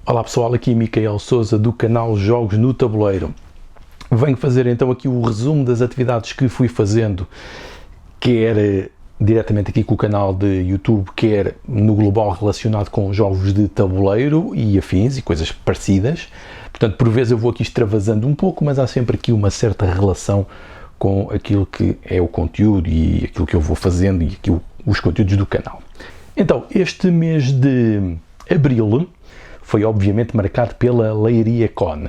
Olá pessoal, aqui é Micael Souza do canal Jogos no Tabuleiro. Venho fazer então aqui o resumo das atividades que fui fazendo, quer diretamente aqui com o canal de YouTube, quer no global relacionado com jogos de tabuleiro e afins e coisas parecidas. Portanto, por vezes eu vou aqui extravasando um pouco, mas há sempre aqui uma certa relação com aquilo que é o conteúdo e aquilo que eu vou fazendo e aqui os conteúdos do canal. Então, este mês de abril foi obviamente marcado pela Leiria Con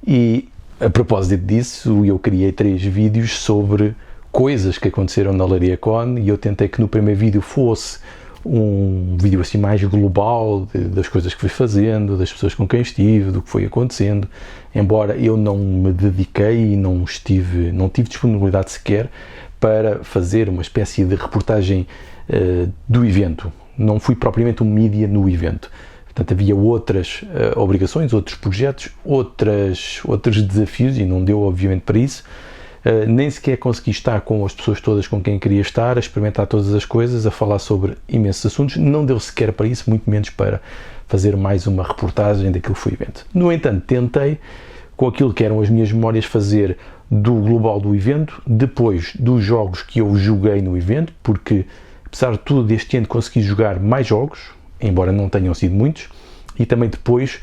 e a propósito disso eu criei 3 vídeos sobre coisas que aconteceram na Leiria Con e eu tentei que no primeiro vídeo fosse um vídeo assim mais global das coisas que fui fazendo, das pessoas com quem estive, do que foi acontecendo, embora eu não me dediquei e não tive disponibilidade sequer para fazer uma espécie de reportagem do evento. Não fui propriamente um mídia no evento. Portanto, havia outras obrigações, outros projetos, outros desafios e não deu obviamente para isso. Nem sequer consegui estar com as pessoas todas com quem queria estar, a experimentar todas as coisas, a falar sobre imensos assuntos. Não deu sequer para isso, muito menos para fazer mais uma reportagem daquilo que foi o evento. No entanto, tentei, com aquilo que eram as minhas memórias, fazer do global do evento, depois dos jogos que eu joguei no evento, porque apesar de tudo, este ano consegui jogar mais jogos, embora não tenham sido muitos, e também depois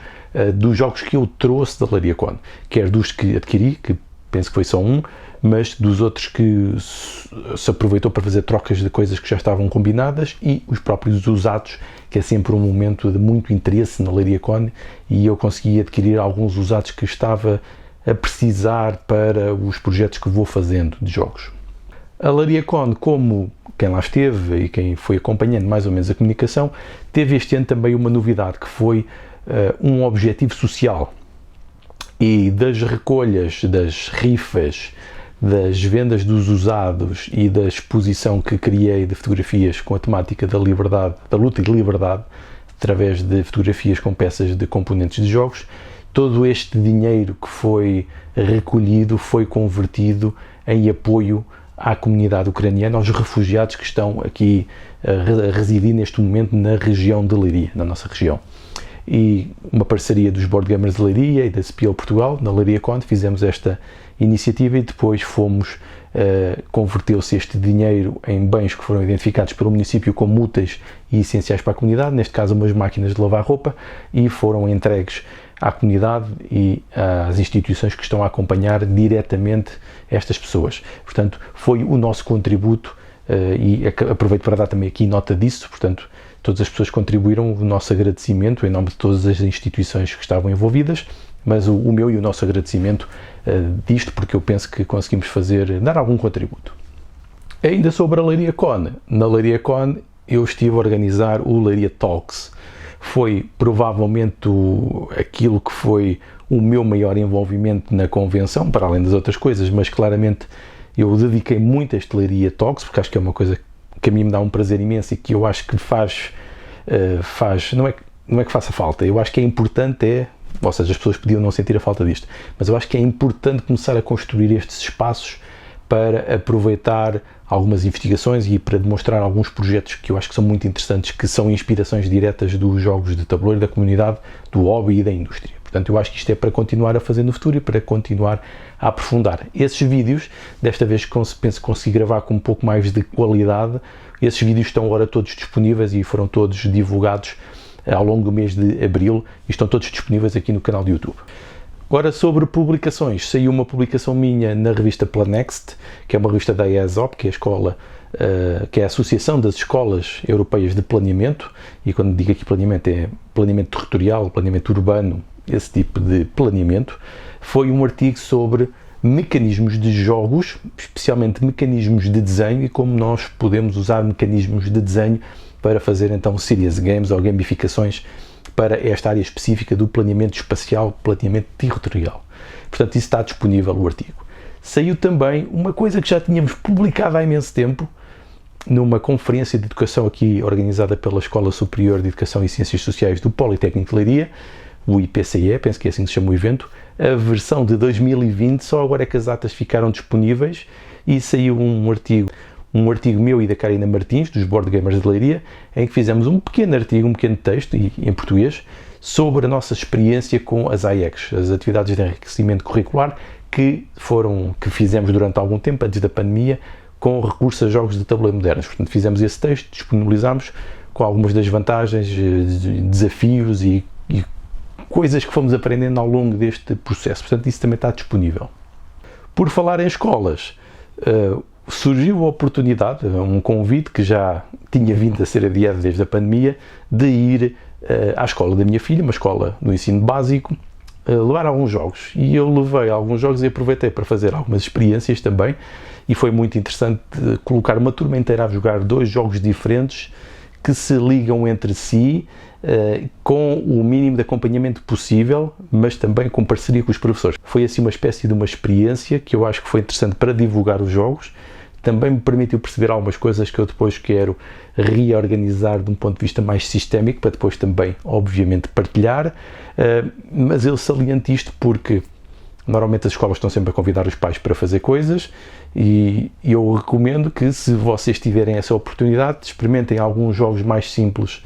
dos jogos que eu trouxe da Leiria Con, quer dos que adquiri, que penso que foi só um, mas dos outros que se aproveitou para fazer trocas de coisas que já estavam combinadas e os próprios usados, que é sempre um momento de muito interesse na Leiria Con e eu consegui adquirir alguns usados que estava a precisar para os projetos que vou fazendo de jogos. A Leiria Con, como quem lá esteve e quem foi acompanhando mais ou menos a comunicação, teve este ano também uma novidade, que foi um objetivo social. E das recolhas, das rifas, das vendas dos usados e da exposição que criei de fotografias com a temática da liberdade, da luta e liberdade, através de fotografias com peças de componentes de jogos, todo este dinheiro que foi recolhido foi convertido em apoio à comunidade ucraniana, aos refugiados que estão aqui a residir neste momento na região de Leiria, na nossa região. E uma parceria dos Board Gamers de Leiria e da Spiel Portugal, na Leiria Con, fizemos esta iniciativa e depois converteu-se este dinheiro em bens que foram identificados pelo município como úteis e essenciais para a comunidade, neste caso umas máquinas de lavar roupa, e foram entregues à comunidade e às instituições que estão a acompanhar diretamente estas pessoas. Portanto, foi o nosso contributo e aproveito para dar também aqui nota disso, portanto, todas as pessoas contribuíram, o nosso agradecimento em nome de todas as instituições que estavam envolvidas, mas o meu e o nosso agradecimento disto, porque eu penso que conseguimos dar algum contributo. Ainda sobre a Leiria Con, na Leiria Con eu estive a organizar o Leiria Talks. Foi provavelmente aquilo que foi o meu maior envolvimento na convenção, para além das outras coisas, mas claramente eu dediquei muito a este Leiria Talks, porque acho que é uma coisa que a mim me dá um prazer imenso e que eu acho que não é que faça falta, eu acho que é importante, ou seja, as pessoas podiam não sentir a falta disto, mas eu acho que é importante começar a construir estes espaços para aproveitar algumas investigações e para demonstrar alguns projetos que eu acho que são muito interessantes, que são inspirações diretas dos jogos de tabuleiro, da comunidade, do hobby e da indústria. Portanto, eu acho que isto é para continuar a fazer no futuro e para continuar a aprofundar. Esses vídeos, desta vez penso que consegui gravar com um pouco mais de qualidade, esses vídeos estão agora todos disponíveis e foram todos divulgados ao longo do mês de abril e estão todos disponíveis aqui no canal de YouTube. Agora, sobre publicações, saiu uma publicação minha na revista Planext, que é uma revista da EASOP, que é a escola, que é a Associação das Escolas Europeias de Planeamento, e quando digo aqui planeamento é planeamento territorial, planeamento urbano, esse tipo de planeamento. Foi um artigo sobre mecanismos de jogos, especialmente mecanismos de desenho e como nós podemos usar mecanismos de desenho para fazer então serious games ou gamificações para esta área específica do planeamento espacial, planeamento territorial. Portanto, isso está disponível o artigo. Saiu também uma coisa que já tínhamos publicado há imenso tempo, numa conferência de educação aqui organizada pela Escola Superior de Educação e Ciências Sociais do Politécnico de Leiria, o IPCE, penso que é assim que se chama o evento, a versão de 2020, só agora é que as datas ficaram disponíveis e saiu um artigo meu e da Karina Martins, dos Board Gamers de Leiria, em que fizemos um pequeno artigo, um pequeno texto em português, sobre a nossa experiência com as AIECs, as atividades de enriquecimento curricular, que fizemos durante algum tempo, antes da pandemia, com recurso a jogos de tabuleiro modernos. Portanto, fizemos esse texto, disponibilizámos com algumas das vantagens, desafios e coisas que fomos aprendendo ao longo deste processo. Portanto, isso também está disponível. Por falar em escolas, surgiu a oportunidade, um convite que já tinha vindo a ser adiado desde a pandemia, de ir à escola da minha filha, uma escola no ensino básico, levar alguns jogos. E eu levei alguns jogos e aproveitei para fazer algumas experiências também, e foi muito interessante colocar uma turma inteira a jogar 2 jogos diferentes que se ligam entre si, com o mínimo de acompanhamento possível, mas também com parceria com os professores. Foi assim uma espécie de uma experiência que eu acho que foi interessante para divulgar os jogos, também me permitiu perceber algumas coisas que eu depois quero reorganizar de um ponto de vista mais sistémico, para depois também, obviamente, partilhar, mas eu saliento isto porque normalmente as escolas estão sempre a convidar os pais para fazer coisas e eu recomendo que, se vocês tiverem essa oportunidade, experimentem alguns jogos mais simples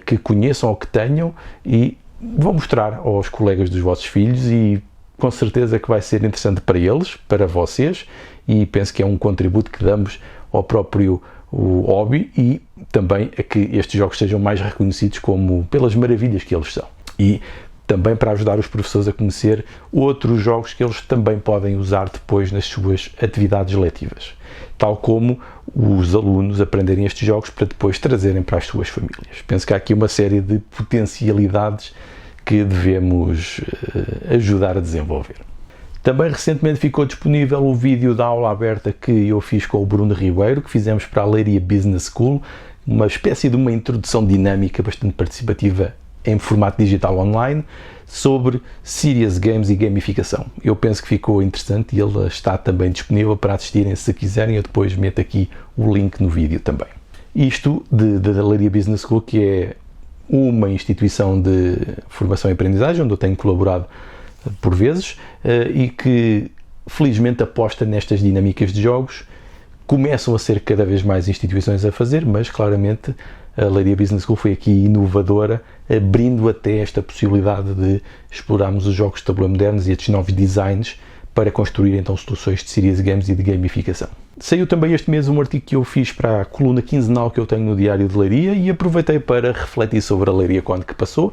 que conheçam ou que tenham e vão mostrar aos colegas dos vossos filhos, e com certeza que vai ser interessante para eles, para vocês, e penso que é um contributo que damos ao próprio hobby e também a que estes jogos sejam mais reconhecidos como pelas maravilhas que eles são. E também para ajudar os professores a conhecer outros jogos que eles também podem usar depois nas suas atividades letivas, tal como os alunos aprenderem estes jogos para depois trazerem para as suas famílias. Penso que há aqui uma série de potencialidades que devemos ajudar a desenvolver. Também recentemente ficou disponível o vídeo da aula aberta que eu fiz com o Bruno Ribeiro, que fizemos para a Leiria Business School, uma espécie de uma introdução dinâmica bastante participativa em formato digital online, sobre serious games e gamificação. Eu penso que ficou interessante e ele está também disponível para assistirem se quiserem. Eu depois meto aqui o link no vídeo também. Isto da Leiria Business School, que é uma instituição de formação e aprendizagem, onde eu tenho colaborado por vezes, e que felizmente aposta nestas dinâmicas de jogos. Começam a ser cada vez mais instituições a fazer, mas claramente a Leiria Business School foi aqui inovadora, abrindo até esta possibilidade de explorarmos os jogos de tabuleiro modernos e estes novos designs para construir então soluções de serious games e de gamificação. Saiu também este mês um artigo que eu fiz para a coluna quinzenal que eu tenho no Diário de Leiria, e aproveitei para refletir sobre a Leiria quando que passou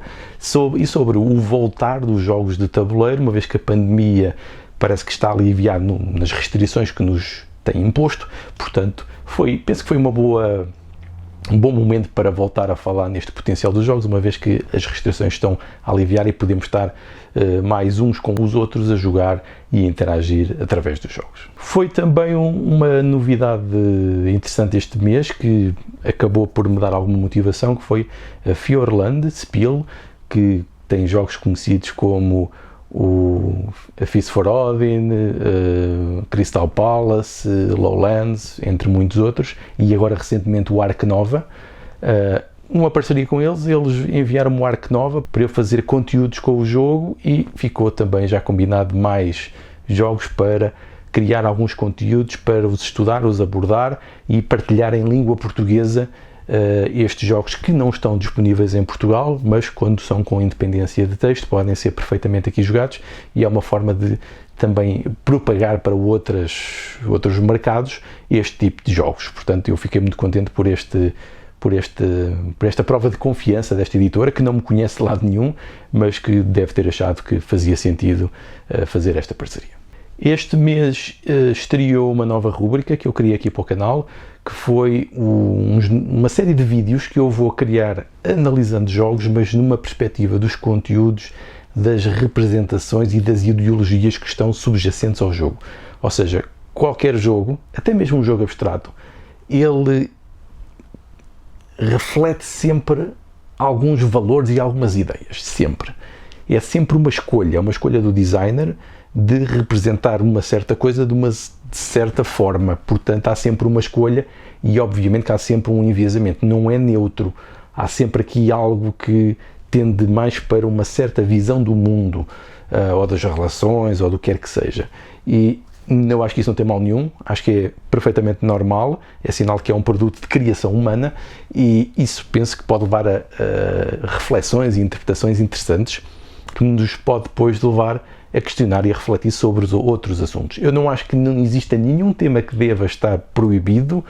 e sobre o voltar dos jogos de tabuleiro, uma vez que a pandemia parece que está a aliviar nas restrições que nos tem imposto. Portanto, penso que foi um bom momento para voltar a falar neste potencial dos jogos, uma vez que as restrições estão a aliviar e podemos estar mais uns com os outros a jogar e a interagir através dos jogos. Foi também uma novidade interessante este mês, que acabou por me dar alguma motivação, que foi a Fiorland Spiel, que tem jogos conhecidos como a Feast for Odin, Crystal Palace, Lowlands, entre muitos outros, e agora recentemente o Ark Nova. Uma parceria com eles enviaram-me o Ark Nova para eu fazer conteúdos com o jogo, e ficou também já combinado mais jogos para criar alguns conteúdos para os estudar, os abordar e partilhar em língua portuguesa estes jogos que não estão disponíveis em Portugal, mas quando são com independência de texto podem ser perfeitamente aqui jogados, e é uma forma de também propagar para outros mercados este tipo de jogos. Portanto, eu fiquei muito contente por esta prova de confiança desta editora, que não me conhece de lado nenhum, mas que deve ter achado que fazia sentido fazer esta parceria. Este mês estreou uma nova rúbrica que eu criei aqui para o canal, que foi uma série de vídeos que eu vou criar analisando jogos, mas numa perspectiva dos conteúdos, das representações e das ideologias que estão subjacentes ao jogo. Ou seja, qualquer jogo, até mesmo um jogo abstrato, ele reflete sempre alguns valores e algumas ideias, sempre. É sempre uma escolha do designer de representar uma certa coisa de certa forma. Portanto, há sempre uma escolha e obviamente que há sempre um enviesamento, não é neutro. Há sempre aqui algo que tende mais para uma certa visão do mundo, ou das relações, ou do que quer que seja. E Eu acho que isso não tem mal nenhum, acho que é perfeitamente normal, é sinal que é um produto de criação humana e isso penso que pode levar a reflexões e interpretações interessantes que nos pode depois levar a questionar e a refletir sobre os outros assuntos. Eu não acho que não exista nenhum tema que deva estar proibido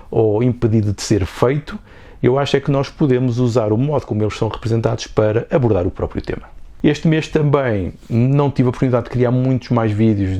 ou impedido de ser feito, eu acho é que nós podemos usar o modo como eles são representados para abordar o próprio tema. Este mês também não tive a oportunidade de criar muitos mais vídeos,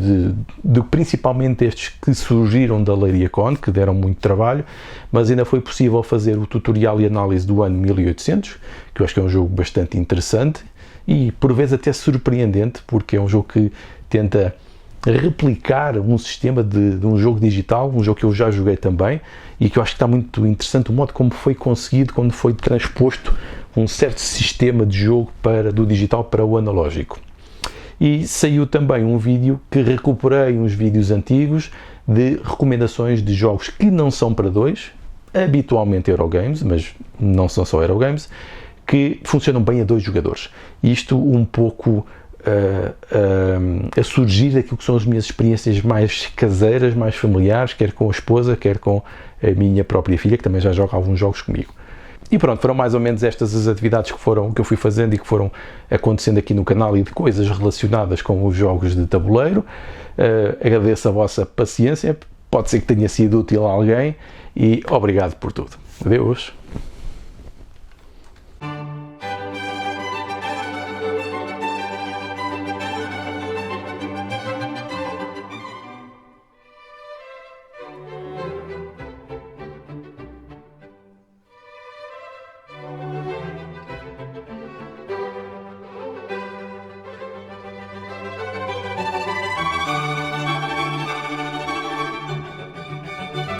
principalmente estes que surgiram da Leiria.con, que deram muito trabalho, mas ainda foi possível fazer o tutorial e análise do ano 1800, que eu acho que é um jogo bastante interessante e por vezes até surpreendente, porque é um jogo que tenta replicar um sistema de um jogo digital, um jogo que eu já joguei também e que eu acho que está muito interessante o modo como foi conseguido, quando foi transposto um certo sistema de jogo do digital para o analógico. E saiu também um vídeo que recuperei uns vídeos antigos de recomendações de jogos que não são para dois, habitualmente Eurogames, mas não são só Eurogames, que funcionam bem a 2 jogadores. Isto um pouco a surgir daquilo que são as minhas experiências mais caseiras, mais familiares, quer com a esposa, quer com a minha própria filha, que também já joga alguns jogos comigo. E pronto, foram mais ou menos estas as atividades que eu fui fazendo e que foram acontecendo aqui no canal e de coisas relacionadas com os jogos de tabuleiro. Agradeço a vossa paciência, pode ser que tenha sido útil a alguém e obrigado por tudo. Adeus!